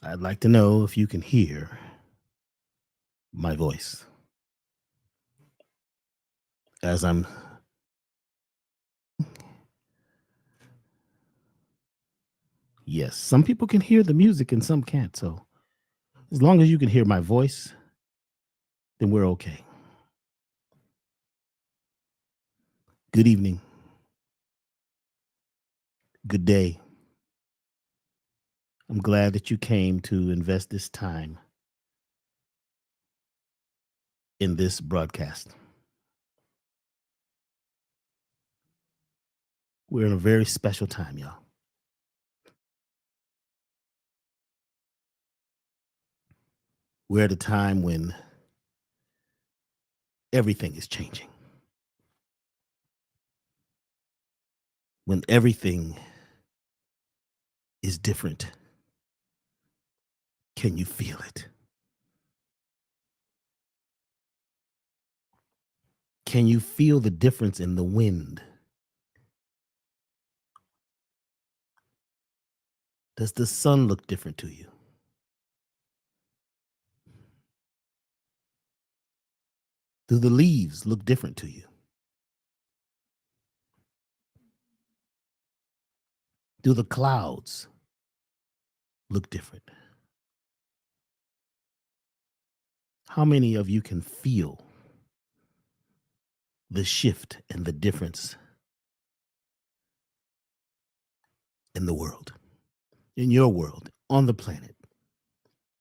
I'd like to know if you can hear my voice as I'm. Yes, some people can hear the music and some can't. So as long as you can hear my voice, then we're okay. Good evening. Good day. I'm glad that you came to invest this time in this broadcast. We're in a very special time, y'all. We're at a time when everything is changing, when everything is different. Can you feel it? Can you feel the difference in the wind? Does the sun look different to you? Do the leaves look different to you? Do the clouds look different? How many of you can feel the shift and the difference in the world, in your world, on the planet,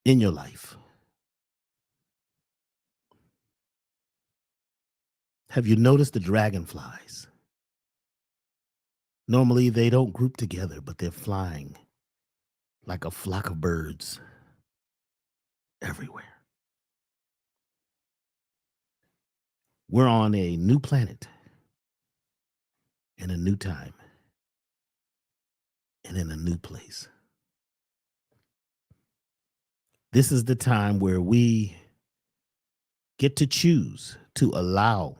in your life? Have you noticed the dragonflies? Normally, they don't group together, but they're flying like a flock of birds everywhere. We're on a new planet in a new time and in a new place. This is the time where we get to choose to allow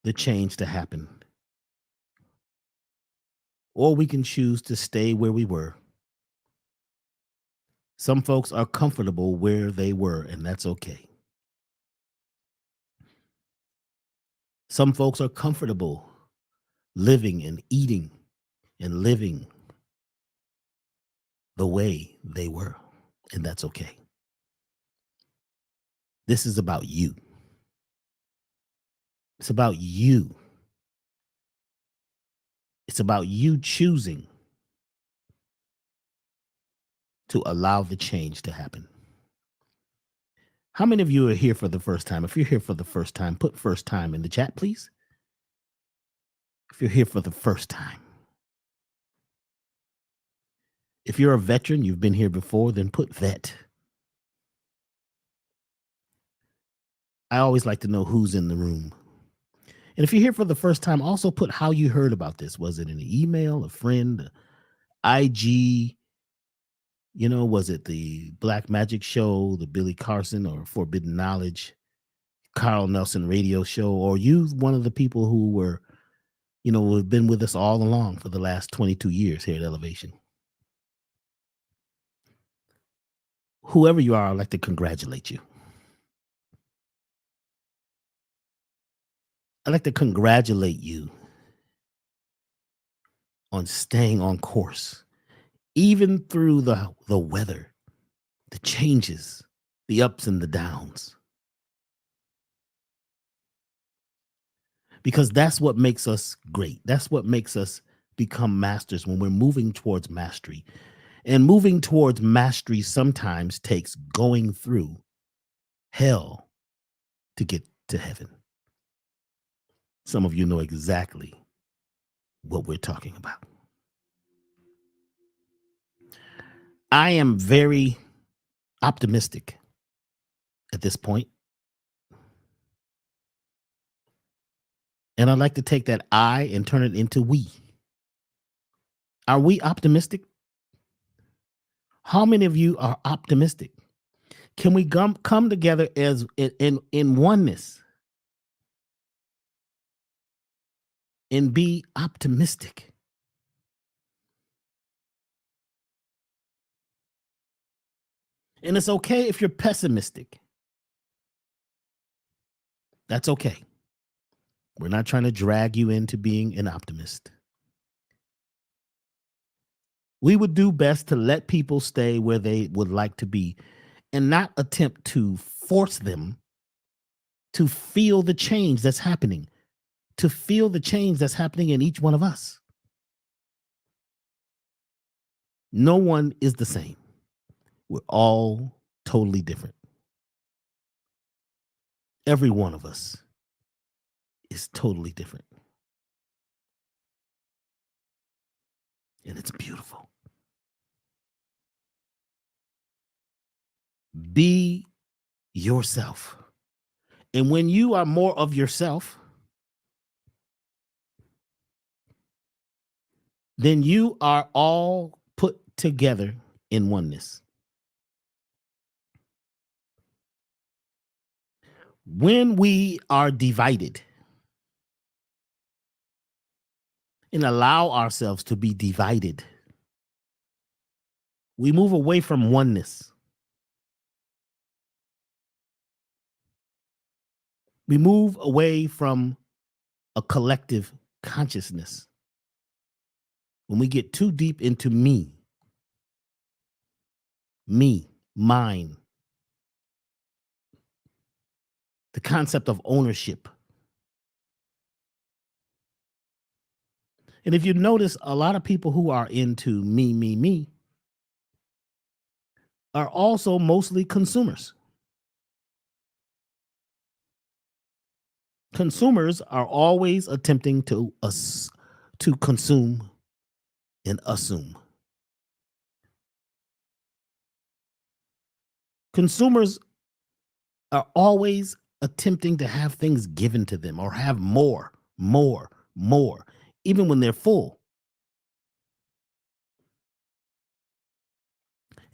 the change to happen, or we can choose to stay where we were. Some folks are comfortable where they were, and that's okay. Some folks are comfortable living and eating and living the way they were, and that's okay. This is about you. It's about you. It's about you choosing to allow the change to happen. How many of you are here for the first time? If you're here for the first time, put first time in the chat, please. If you're here for the first time. If you're a veteran, you've been here before, then put vet. I always like to know who's in the room. And if you're here for the first time, also put how you heard about this. Was it an email, a friend, IG? Was it the Black Magic Show, the Billy Carson or Forbidden Knowledge, Carl Nelson radio show, or you one of the people who were, have been with us all along for the last 22 years here at Elevation? Whoever you are, I'd like to congratulate you. I'd like to congratulate you on staying on course, even through the weather, the changes, the ups and the downs. Because that's what makes us great. That's what makes us become masters when we're moving towards mastery. And moving towards mastery sometimes takes going through hell to get to heaven. Some of you know exactly what we're talking about. I am very optimistic at this point, and I'd like to take that I and turn it into we. Are we optimistic? How many of you are optimistic? Can we come together as in oneness and be optimistic? And it's okay if you're pessimistic. That's okay. We're not trying to drag you into being an optimist. We would do best to let people stay where they would like to be and not attempt to force them to feel the change that's happening, to feel the change that's happening in each one of us. No one is the same. We're all totally different. Every one of us is totally different. And it's beautiful. Be yourself. And when you are more of yourself, then you are all put together in oneness. When we are divided and allow ourselves to be divided, we move away from oneness. We move away from a collective consciousness. When we get too deep into me, mine, the concept of ownership. And if you notice, a lot of people who are into me are also mostly consumers. Consumers are always attempting to consume and assume. Consumers are always attempting to have things given to them or have more, even when they're full.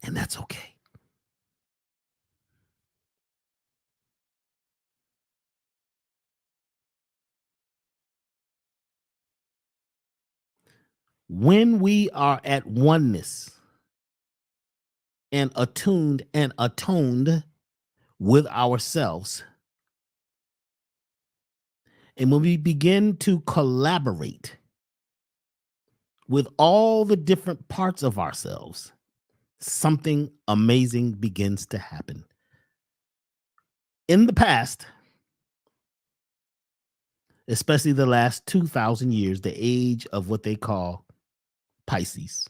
And that's okay. When we are at oneness and attuned and atoned with ourselves, and when we begin to collaborate with all the different parts of ourselves, something amazing begins to happen. In the past, especially the last 2,000 years, the age of what they call Pisces,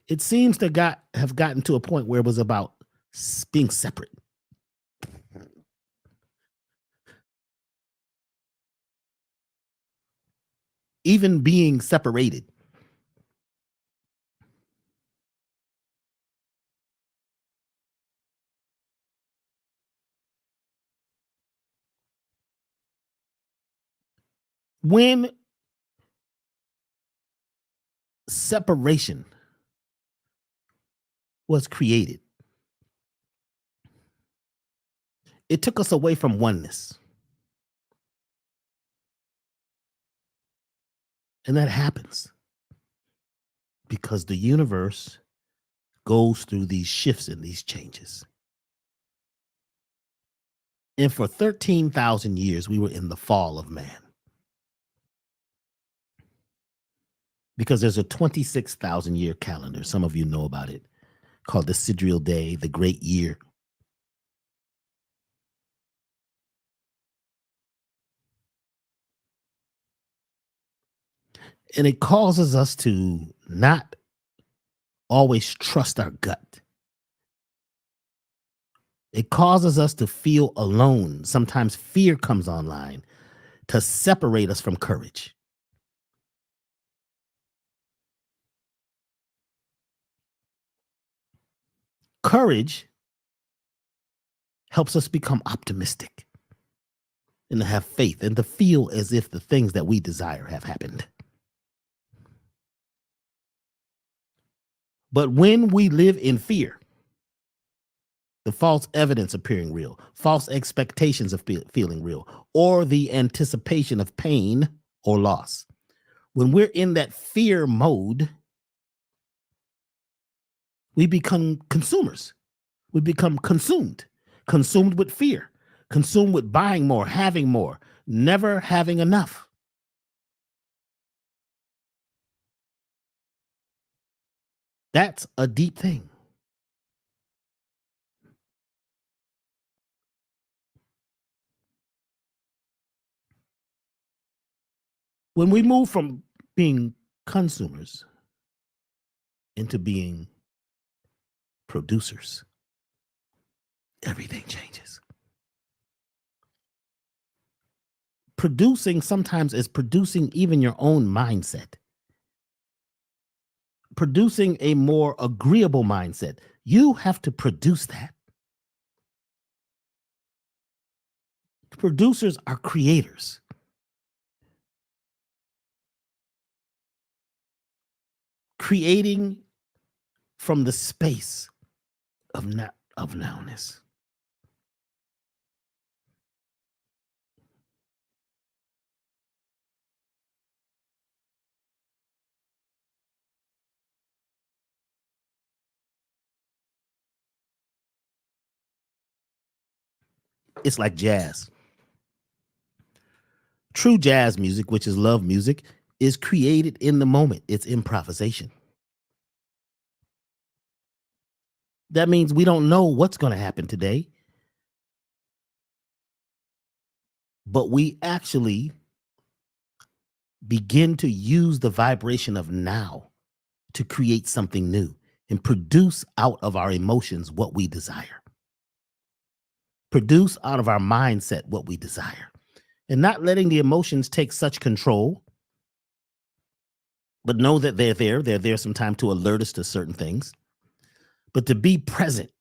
it seems to have gotten to a point where it was about being separate. Even being separated. When separation was created, it took us away from oneness. And that happens because the universe goes through these shifts and these changes. And for 13,000 years, we were in the fall of man. Because there's a 26,000 year calendar. Some of you know about it, called the Sidereal Day, the Great Year. And it causes us to not always trust our gut. It causes us to feel alone. Sometimes fear comes online to separate us from courage. Courage helps us become optimistic and to have faith and to feel as if the things that we desire have happened. But when we live in fear, the false evidence appearing real, false expectations of feeling real, or the anticipation of pain or loss, when we're in that fear mode, We become consumers. We become consumed with fear, consumed with buying more, never having enough. That's a deep thing. When we move from being consumers into being producers, everything changes. Producing sometimes is producing even your own mindset, producing a more agreeable mindset. You have to produce that. Producers are creators, creating from the space of nowness. It's like jazz. True jazz music, which is love music, is created in the moment. It's improvisation. That means we don't know what's going to happen today, but we actually begin to use the vibration of now to create something new and produce out of our emotions what we desire, produce out of our mindset what we desire, and not letting the emotions take such control, but know that they're there. They're there sometime to alert us to certain things, but to be present.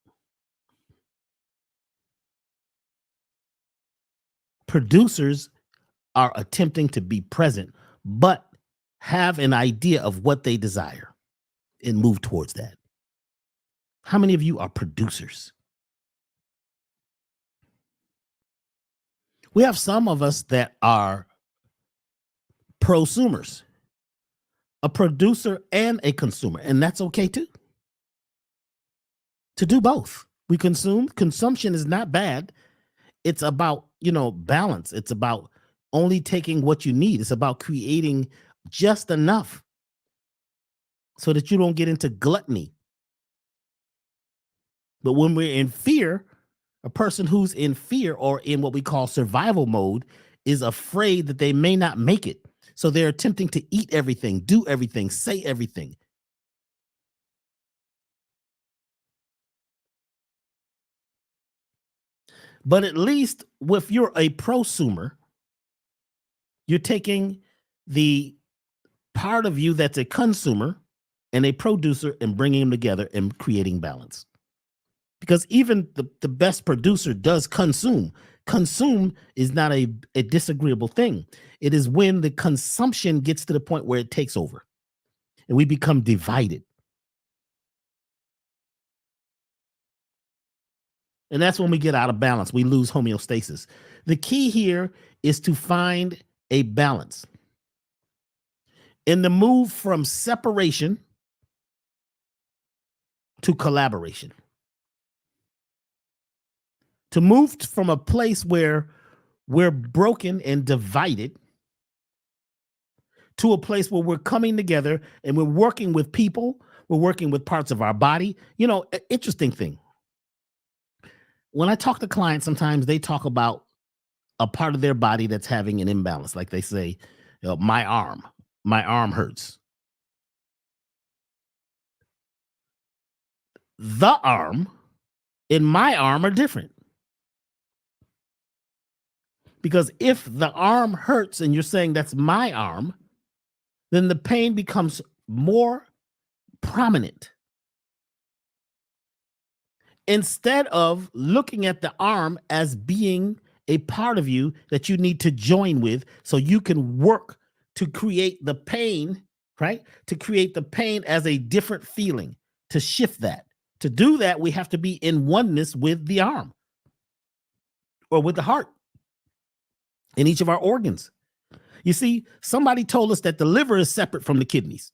Producers are attempting to be present, but have an idea of what they desire and move towards that. How many of you are producers? We have some of us that are prosumers, a producer and a consumer, and that's okay too. To do both. We consume. Consumption is not bad. It's about, balance. It's about only taking what you need. It's about creating just enough so that you don't get into gluttony. But when we're in fear, a person who's in fear or in what we call survival mode is afraid that they may not make it. So they're attempting to eat everything, do everything, say everything. But at least if you're a prosumer, you're taking the part of you that's a consumer and a producer and bringing them together and creating balance. Because even the best producer does consume. Consume is not a disagreeable thing. It is when the consumption gets to the point where it takes over and we become divided. And that's when we get out of balance. We lose homeostasis. The key here is to find a balance. In the move from separation to collaboration. To move from a place where we're broken and divided to a place where we're coming together and we're working with people, we're working with parts of our body. Interesting thing. When I talk to clients, sometimes they talk about a part of their body that's having an imbalance. Like they say, my arm hurts. The arm and my arm are different. Because if the arm hurts and you're saying that's my arm, then the pain becomes more prominent. Instead of looking at the arm as being a part of you that you need to join with so you can work to create the pain, right? To create the pain as a different feeling, to shift that. To do that, we have to be in oneness with the arm or with the heart in each of our organs. You see, somebody told us that the liver is separate from the kidneys.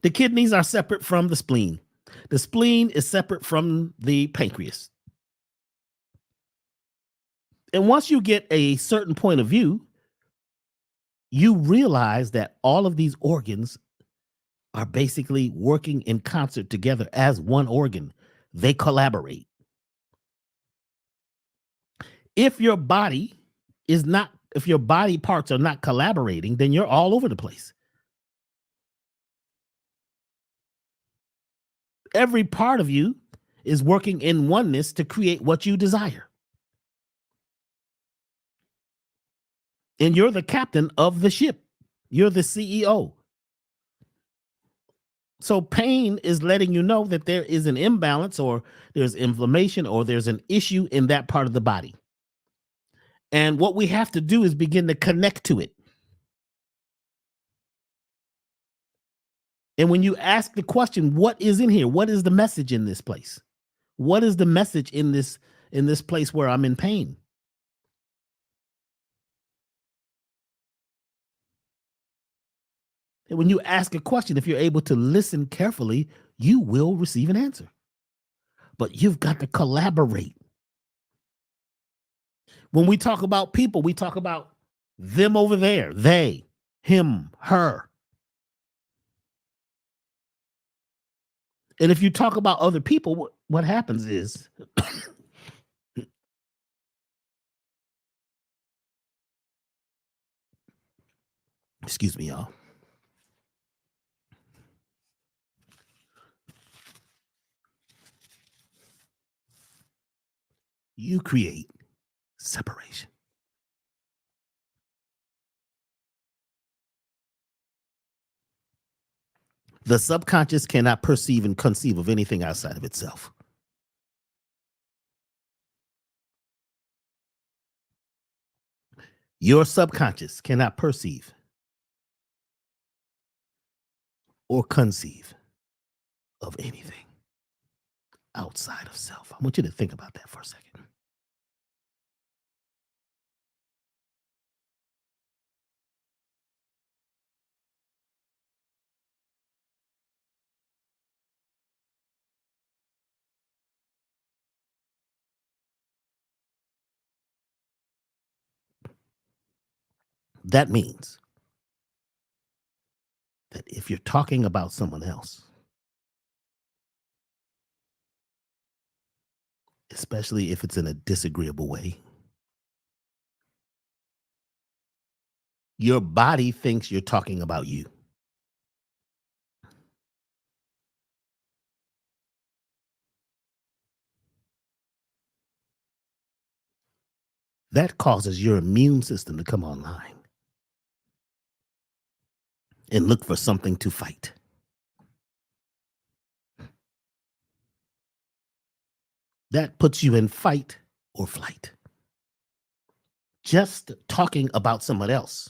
The kidneys are separate from the spleen. The spleen is separate from the pancreas. And once you get a certain point of view, you realize that all of these organs are basically working in concert together as one organ. They collaborate. If your body is not, if your body parts are not collaborating, then you're all over the place. Every part of you is working in oneness to create what you desire. And you're the captain of the ship. You're the CEO. So pain is letting you know that there is an imbalance or there's inflammation or there's an issue in that part of the body. And what we have to do is begin to connect to it. And when you ask the question, what is in here? What is the message in this place? What is the message in this place where I'm in pain? And when you ask a question, if you're able to listen carefully, you will receive an answer. But you've got to collaborate. When we talk about people, we talk about them over there, they, him, her. And if you talk about other people, what happens is excuse me, y'all. You create separation. The subconscious cannot perceive and conceive of anything outside of itself. Your subconscious cannot perceive or conceive of anything outside of self. I want you to think about that for a second. That means that if you're talking about someone else, especially if it's in a disagreeable way, your body thinks you're talking about you. That causes your immune system to come online and look for something to fight. That puts you in fight or flight. Just talking about someone else.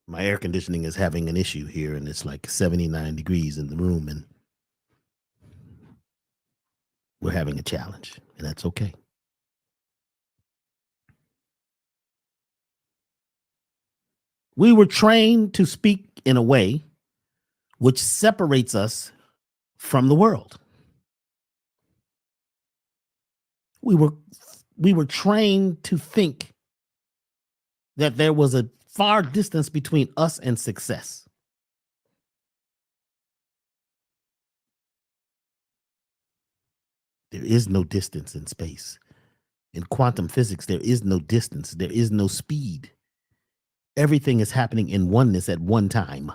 My air conditioning is having an issue here, and it's like 79 degrees in the room, and we're having a challenge, and that's okay. We were trained to speak in a way which separates us from the world. We were trained to think that there was a far distance between us and success. There is no distance in space. In quantum physics, there is no distance, there is no speed. Everything is happening in oneness at one time.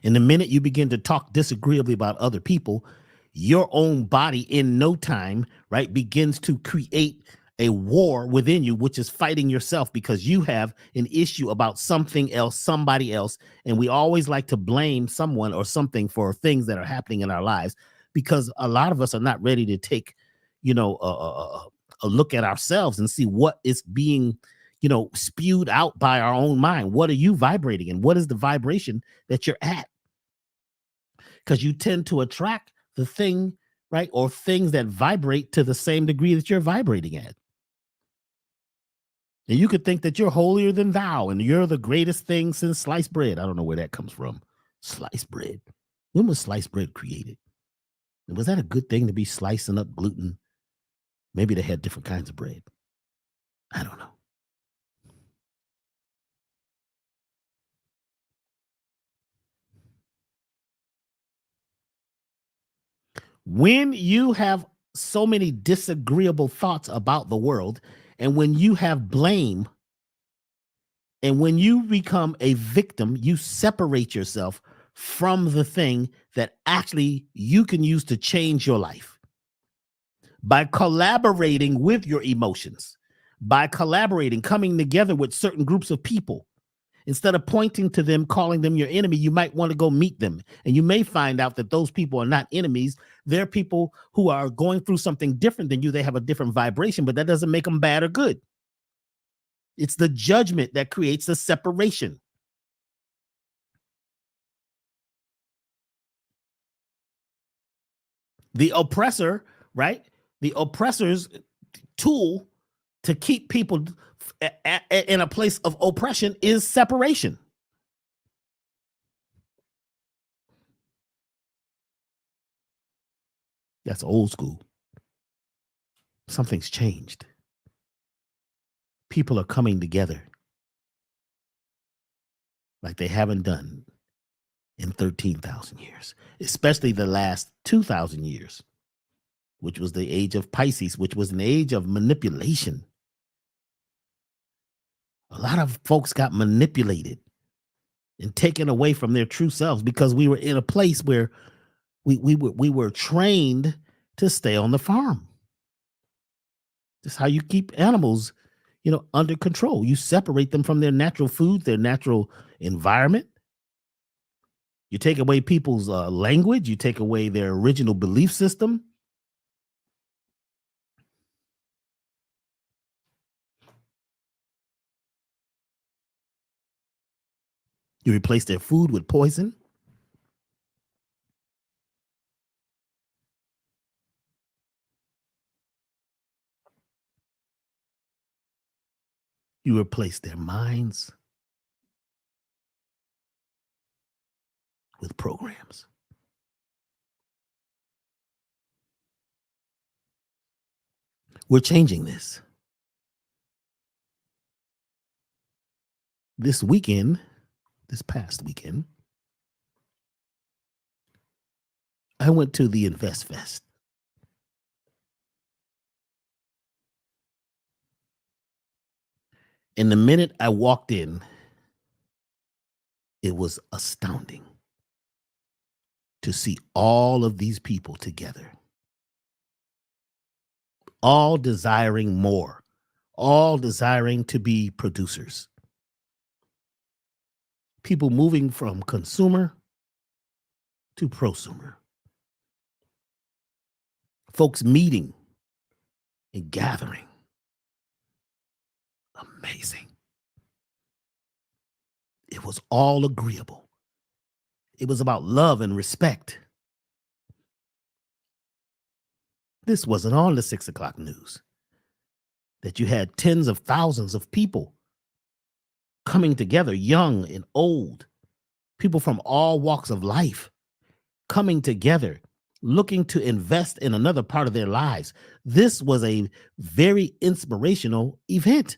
And the minute you begin to talk disagreeably about other people, your own body in no time, right, begins to create a war within you, which is fighting yourself because you have an issue about something else, somebody else. And we always like to blame someone or something for things that are happening in our lives because a lot of us are not ready to take, a look at ourselves and see what is being, spewed out by our own mind. What are you vibrating and what is the vibration that you're at? Because you tend to attract the thing, right, or things that vibrate to the same degree that you're vibrating at. And you could think that you're holier than thou and you're the greatest thing since sliced bread. I don't know where that comes from. Sliced bread. When was sliced bread created? Was that a good thing to be slicing up gluten? Maybe they had different kinds of bread. I don't know. When you have so many disagreeable thoughts about the world, and when you have blame, and when you become a victim, you separate yourself from the thing that actually you can use to change your life by collaborating with your emotions, by collaborating, coming together with certain groups of people. Instead of pointing to them, calling them your enemy, you might want to go meet them. And you may find out that those people are not enemies. They're people who are going through something different than you. They have a different vibration, but that doesn't make them bad or good. It's the judgment that creates the separation. The oppressor, right? The oppressor's tool to keep people in a place of oppression is separation. That's old school. Something's changed. People are coming together like they haven't done in 13,000 years, especially the last 2,000 years, which was the age of Pisces, which was an age of manipulation. A lot of folks got manipulated and taken away from their true selves because we were in a place where we were trained to stay on the farm. That's how you keep animals, under control. You separate them from their natural food, their natural environment. You take away people's language. You take away their original belief system. You replace their food with poison. You replace their minds with programs. We're changing this. This past weekend, I went to the Invest Fest. And the minute I walked in, it was astounding to see all of these people together, all desiring more, all desiring to be producers. People moving from consumer to prosumer. Folks meeting and gathering. Amazing. It was all agreeable. It was about love and respect. This wasn't on the 6 o'clock news. That you had tens of thousands of people coming together, young and old, people from all walks of life coming together, looking to invest in another part of their lives. This was a very inspirational event.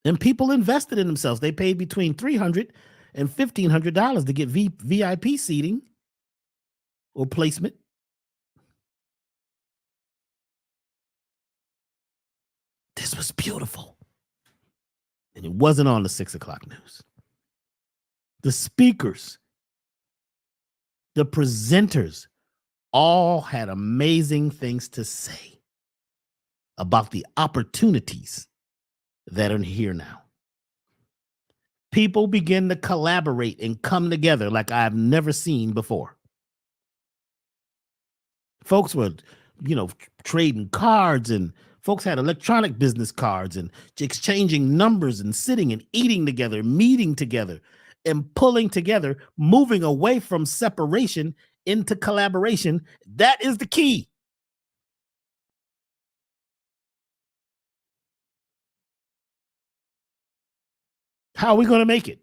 And people invested in themselves. They paid between $300 and $1,500 to get VIP seating or placement. This was beautiful. And it wasn't on the 6 o'clock news. The speakers, the presenters, all had amazing things to say about the opportunities that are here now. People begin to collaborate and come together like I've never seen before. Folks were, trading cards, and folks had electronic business cards and exchanging numbers and sitting and eating together, meeting together and pulling together, moving away from separation into collaboration. That is the key. How are we going to make it?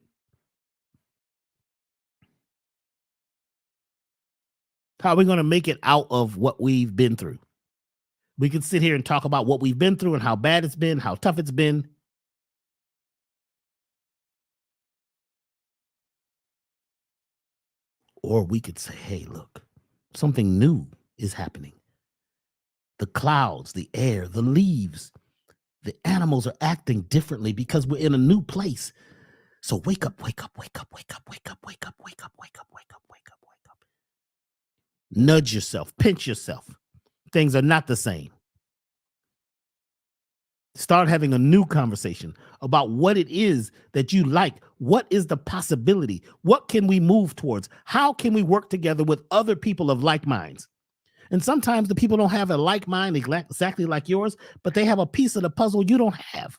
How are we going to make it out of what we've been through? We can sit here and talk about what we've been through and how bad it's been, how tough it's been. Or we could say, hey, look, something new is happening. The clouds, the air, the leaves, the animals are acting differently because we're in a new place. So wake up, wake up, wake up, wake up, wake up, wake up, wake up, wake up, wake up, wake up, wake up. Nudge yourself, pinch yourself. Things are not the same. Start having a new conversation about what it is that you like. What is the possibility? What can we move towards? How can we work together with other people of like minds? And sometimes the people don't have a like mind exactly like yours, but they have a piece of the puzzle you don't have.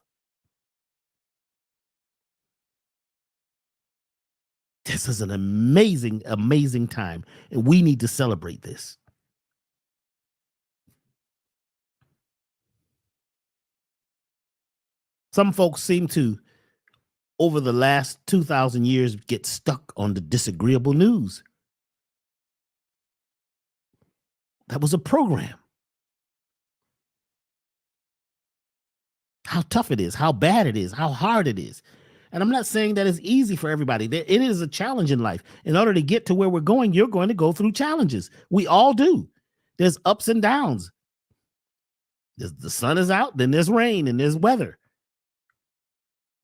This is an amazing, amazing time, and we need to celebrate this. Some folks seem to, over the last 2,000 years, get stuck on the disagreeable news. That was a program. How tough it is, how bad it is, how hard it is. And I'm not saying that it's easy for everybody. It is a challenge in life. In order to get to where we're going, you're going to go through challenges. We all do. There's ups and downs. The sun is out, then there's rain and there's weather.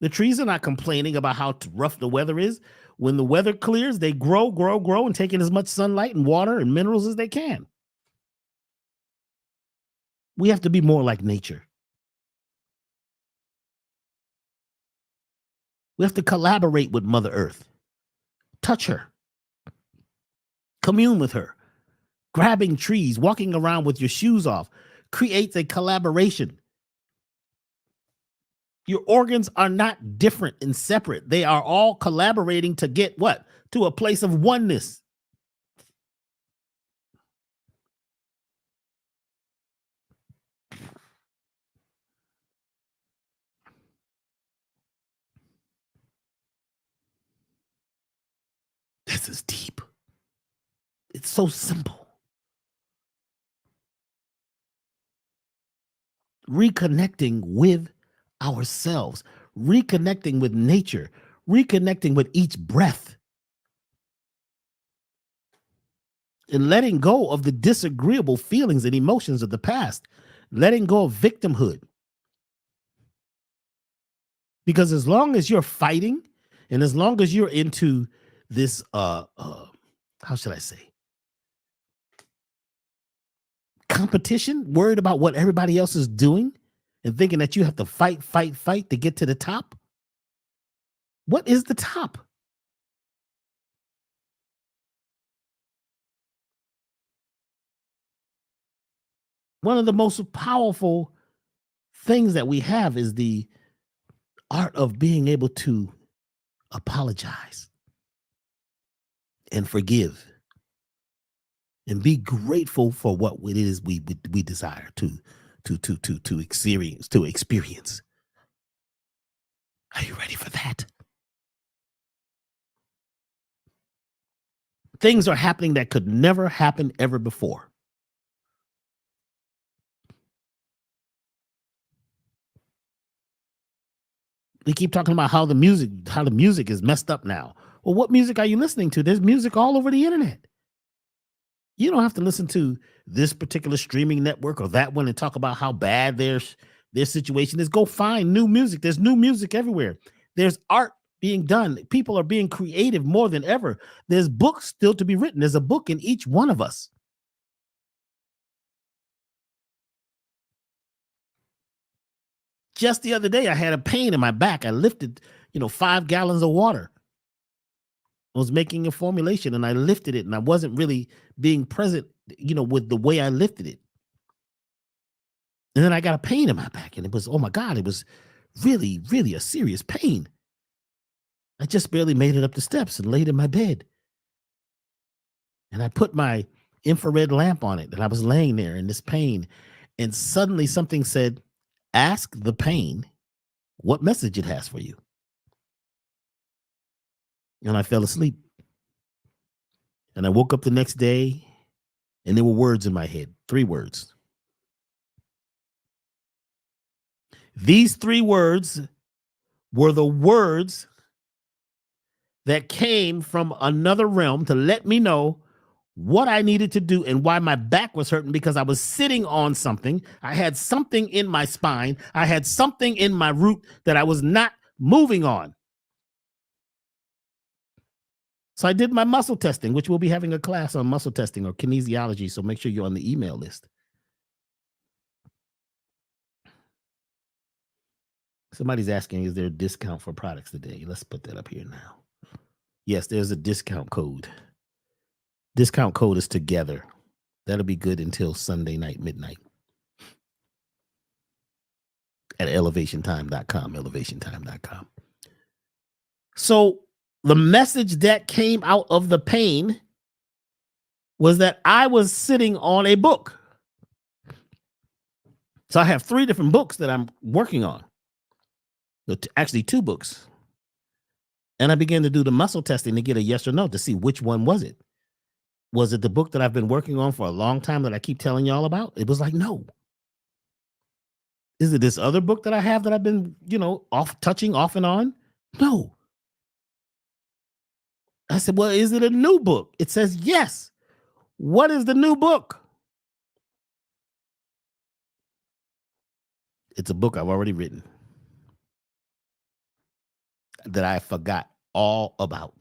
The trees are not complaining about how rough the weather is. When the weather clears, they grow, grow, grow, and take in as much sunlight and water and minerals as they can. We have to be more like nature. We have to collaborate with Mother Earth. Touch her. Commune with her. Grabbing trees, walking around with your shoes off creates a collaboration. Your organs are not different and separate. They are all collaborating to get what? To a place of oneness. This is deep. It's so simple. Reconnecting with ourselves, reconnecting with nature, reconnecting with each breath, and letting go of the disagreeable feelings and emotions of the past, letting go of victimhood. Because as long as you're fighting and as long as you're into this, how should I say, competition, worried about what everybody else is doing and thinking that you have to fight, fight, fight to get to the top. What is the top? One of the most powerful things that we have is the art of being able to apologize and forgive and be grateful for what it is we desire to experience. Are you ready for that? Things are happening that could never happen ever before. We keep talking about how the music is messed up now. Well, what music are you listening to? There's music all over the internet. You don't have to listen to this particular streaming network or that one and talk about how bad their situation is. Go find new music. There's new music everywhere. There's art being done. People are being creative more than ever. There's books still to be written. There's a book in each one of us. Just the other day, I had a pain in my back. I lifted, 5 gallons of water. I was making a formulation and I lifted it and I wasn't really being present, with the way I lifted it. And then I got a pain in my back and it was, oh my God, it was really, really a serious pain. I just barely made it up the steps and laid in my bed. And I put my infrared lamp on it and I was laying there in this pain. And suddenly something said, ask the pain what message it has for you. and I fell asleep. And I woke up the next day, and there were words in my head, 3 words. These 3 words were the words that came from another realm to let me know what I needed to do and why my back was hurting, because I was sitting on something. I had something in my spine. I had something in my root that I was not moving on. So I did my muscle testing, which we'll be having a class on muscle testing or kinesiology. So make sure you're on the email list. Somebody's asking, is there a discount for products today? Let's put that up here now. Yes, there's a discount code. Discount code is together. That'll be good until Sunday night, midnight. At elevationtime.com, elevationtime.com. So the message that came out of the pain was that I was sitting on a book. So I have 3 different books that I'm working on. Actually, 2 books. And I began to do the muscle testing to get a yes or no to see which one was it. Was it the book that I've been working on for a long time that I keep telling y'all about? It was like, no. Is it this other book that I have that I've been, touching off and on? No. I said, well, is it a new book? It says yes. What is the new book? It's a book I've already written that I forgot all about.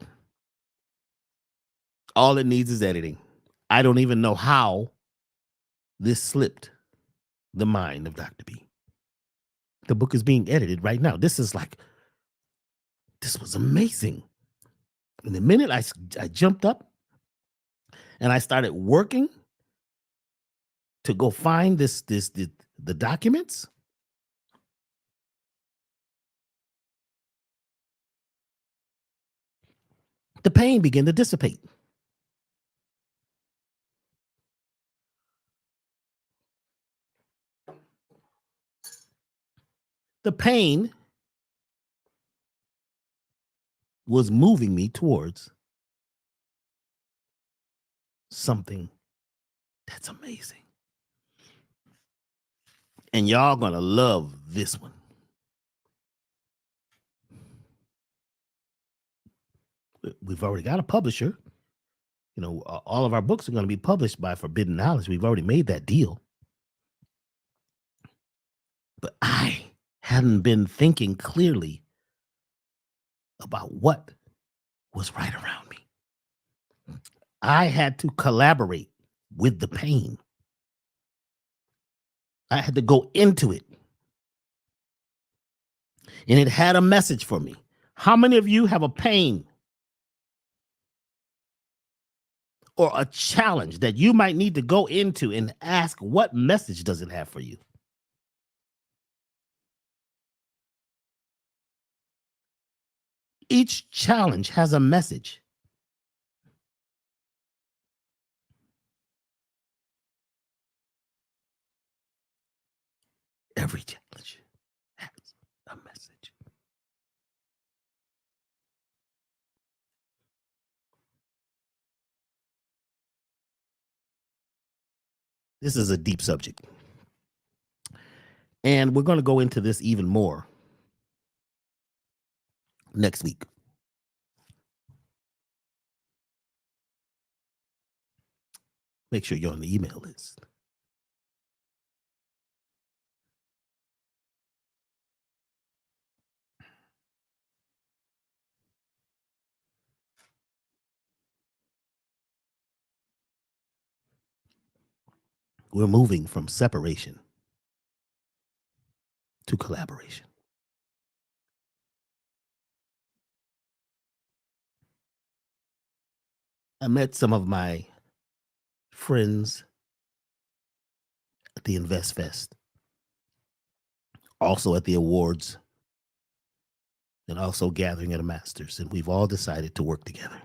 All it needs is editing. I don't even know how this slipped the mind of Dr. B. The book is being edited right now. This was amazing. And the minute I jumped up and I started working to go find the documents, the pain began to dissipate. The pain was moving me towards something that's amazing. And y'all gonna love this one. We've already got a publisher. All of our books are going to be published by Forbidden Knowledge. We've already made that deal. But I hadn't been thinking clearly about what was right around me. I had to collaborate with the pain. I had to go into it. And it had a message for me. How many of you have a pain or a challenge that you might need to go into and ask, what message does it have for you? Each challenge has a message. Every challenge has a message. This is a deep subject. And we're going to go into this even more next week. Make sure you're on the email list. We're moving from separation to collaboration. I met some of my friends at the Invest Fest, also at the awards, and also gathering at a master's. And we've all decided to work together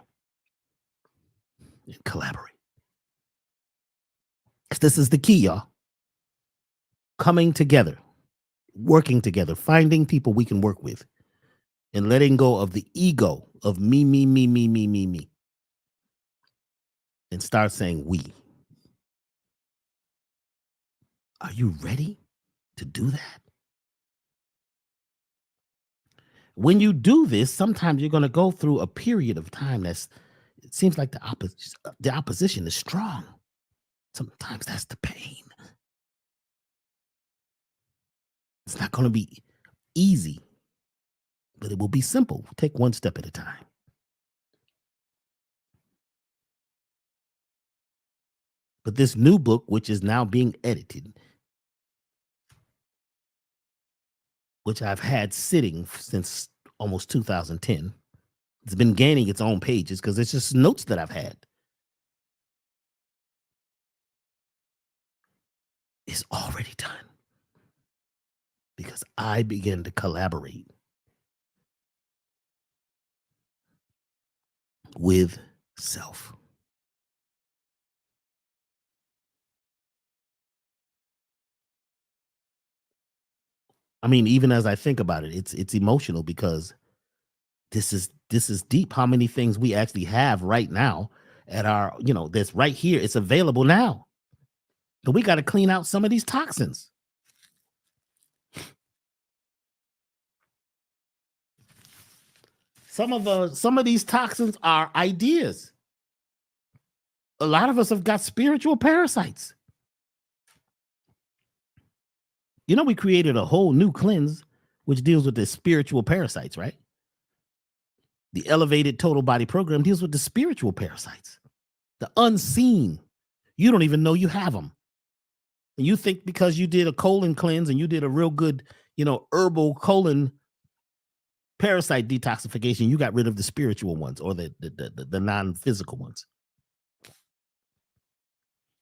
and collaborate. This is the key, y'all. Coming together, working together, finding people we can work with, and letting go of the ego of me, me, me, me, me, me, me, and start saying we. Are you ready to do that? When you do this, sometimes you're going to go through a period of time it seems like the opposition is strong. Sometimes that's the pain. It's not going to be easy, but it will be simple. Take one step at a time. But this new book, which is now being edited, which I've had sitting since almost 2010, it's been gaining its own pages because it's just notes that I've had. It's already done because I began to collaborate with self. I mean, even as I think about it, it's emotional because this is deep. How many things we actually have right now at our, that's right here. It's available now. But we got to clean out some of these toxins. Some of these toxins are ideas. A lot of us have got spiritual parasites. We created a whole new cleanse which deals with the spiritual parasites, right? The elevated total body program deals with the spiritual parasites, the unseen. You don't even know you have them. And you think because you did a colon cleanse and you did a real good, herbal colon parasite detoxification, you got rid of the spiritual ones or the non-physical ones.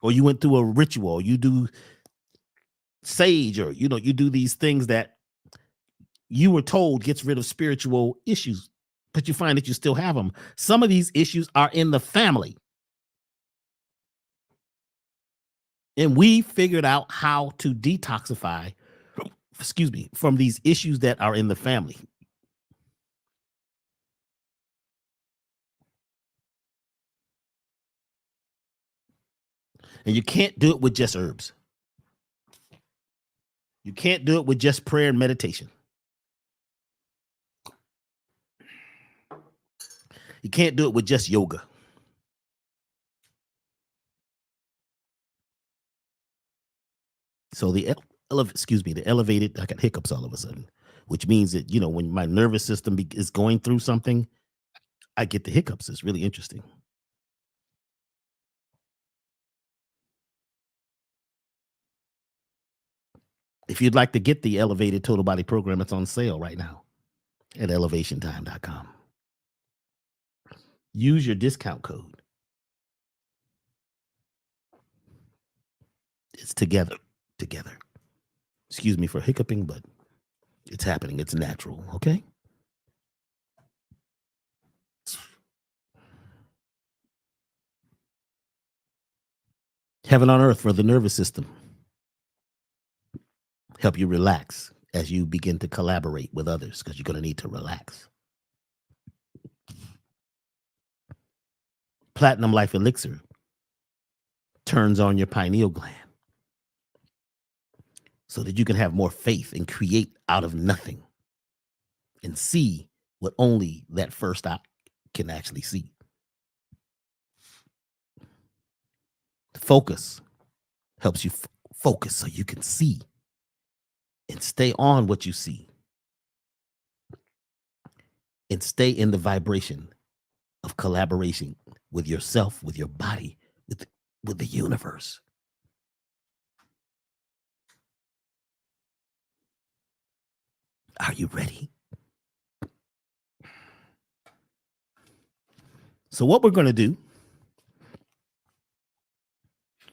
Or you went through a ritual, you do sage, or you do these things that you were told gets rid of spiritual issues, but you find that you still have them. Some of these issues are in the family. And we figured out how to detoxify, from these issues that are in the family. And you can't do it with just herbs. You can't do it with just prayer and meditation. You can't do it with just yoga. So the elevated, I got hiccups all of a sudden, which means that, when my nervous system is going through something, I get the hiccups. It's really interesting. If you'd like to get the elevated total body program, it's on sale right now at elevationtime.com. Use your discount code. It's together. Excuse me for hiccuping, but it's happening. It's natural. Okay. Heaven on earth for the nervous system. Help you relax as you begin to collaborate with others, because you're going to need to relax. Platinum Life Elixir turns on your pineal gland so that you can have more faith and create out of nothing and see what only that first eye can actually see. Focus helps you focus so you can see and stay on what you see and stay in the vibration of collaboration with yourself, with your body, with the universe. Are you ready? So what we're going to do,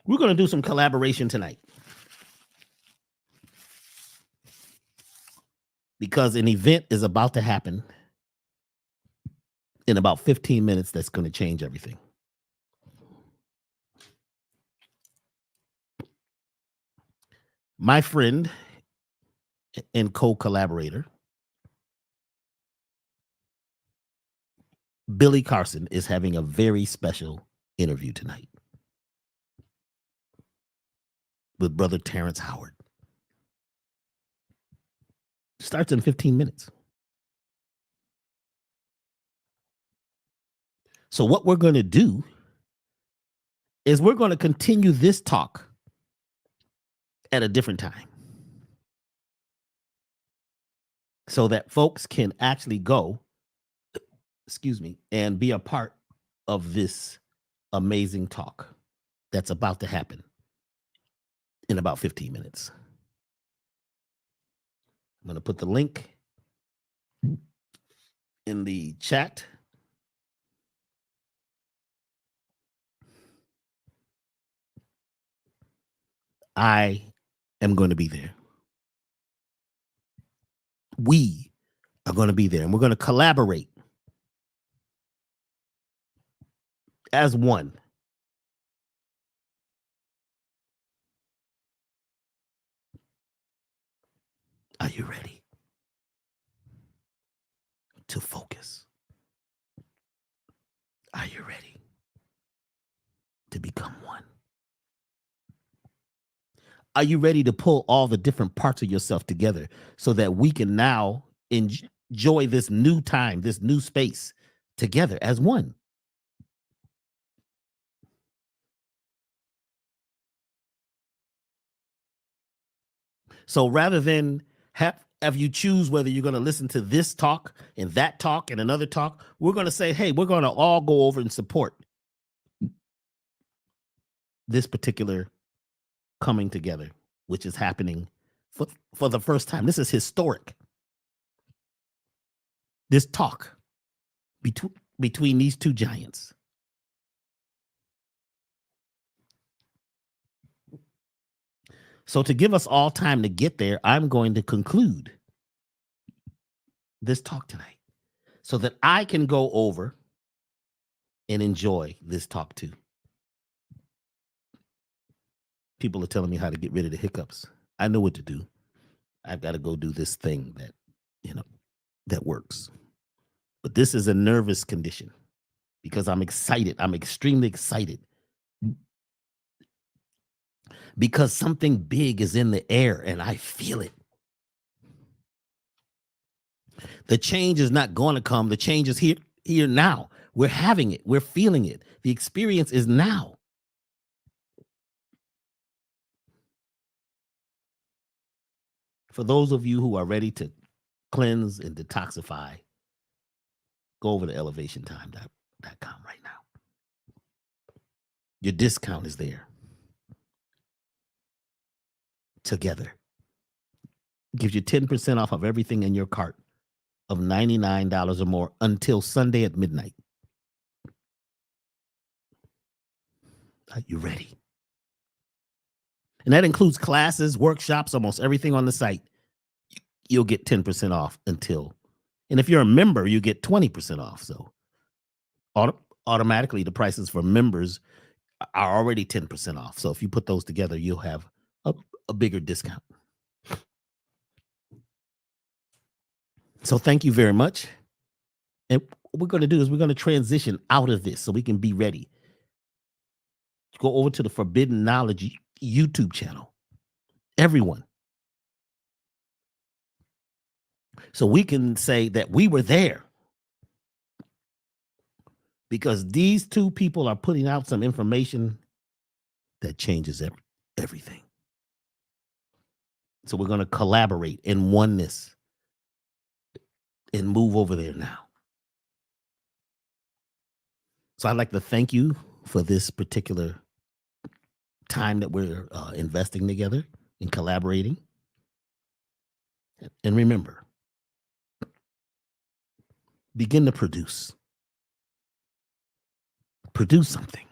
we're going to do some collaboration tonight, because an event is about to happen in about 15 minutes that's going to change everything. My friend and co-collaborator, Billy Carson is having a very special interview tonight with Brother Terrence Howard. Starts in 15 minutes. So what we're going to do is we're going to continue this talk at a different time so that folks can actually go, and be a part of this amazing talk that's about to happen in about 15 minutes. I'm going to put the link in the chat. I am going to be there. We are going to be there, and we're going to collaborate as one. Are you ready to focus? Are you ready to become one? Are you ready to pull all the different parts of yourself together so that we can now enjoy this new time, this new space together as one? So rather than have you choose whether you're going to listen to this talk and that talk and another talk, we're going to say, hey, we're going to all go over and support this particular coming together, which is happening for the first time. This is historic. This talk between these two giants. So to give us all time to get there, I'm going to conclude this talk tonight so that I can go over and enjoy this talk too. People are telling me how to get rid of the hiccups. I know what to do. I've got to go do this thing that, that works. But this is a nervous condition because I'm excited. I'm extremely excited because something big is in the air and I feel it. The change is not going to come. The change is here now. We're having it. We're feeling it. The experience is now. For those of you who are ready to cleanse and detoxify, go over to elevationtime.com right now. Your discount is there. Together. Gives you 10% off of everything in your cart of $99 or more until Sunday at midnight. Are you ready? And that includes classes, workshops, almost everything on the site. You'll get 10% off until, and if you're a member, you get 20% off. So automatically the prices for members are already 10% off. So if you put those together, you'll have a bigger discount. So thank you very much. And what we're going to do is we're going to transition out of this so we can be ready. Go over to the Forbidden Knowledge YouTube channel. Everyone. So we can say that we were there because these two people are putting out some information that changes everything. So we're going to collaborate in oneness and move over there now. So I'd like to thank you for this particular time that we're investing together and collaborating. And remember, begin to produce. Produce something.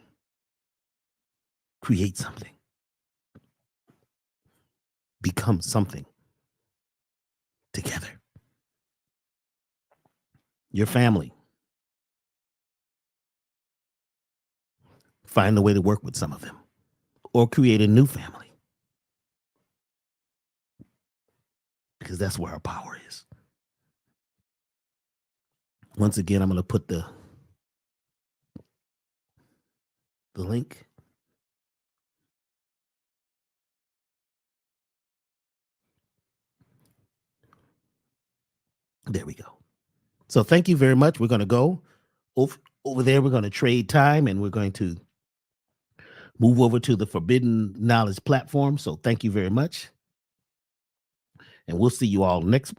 Create something. Become something together. Your family. Find a way to work with some of them or create a new family. Because that's where our power is. Once again, I'm going to put the the link. There we go. So thank you very much. We're going to go over there. We're going to trade time and we're going to move over to the Forbidden Knowledge platform. So thank you very much. And we'll see you all next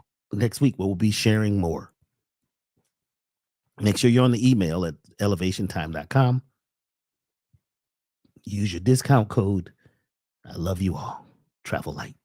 week where we'll be sharing more. Make sure you're on the email at elevationtime.com. Use your discount code. I love you all. Travel light.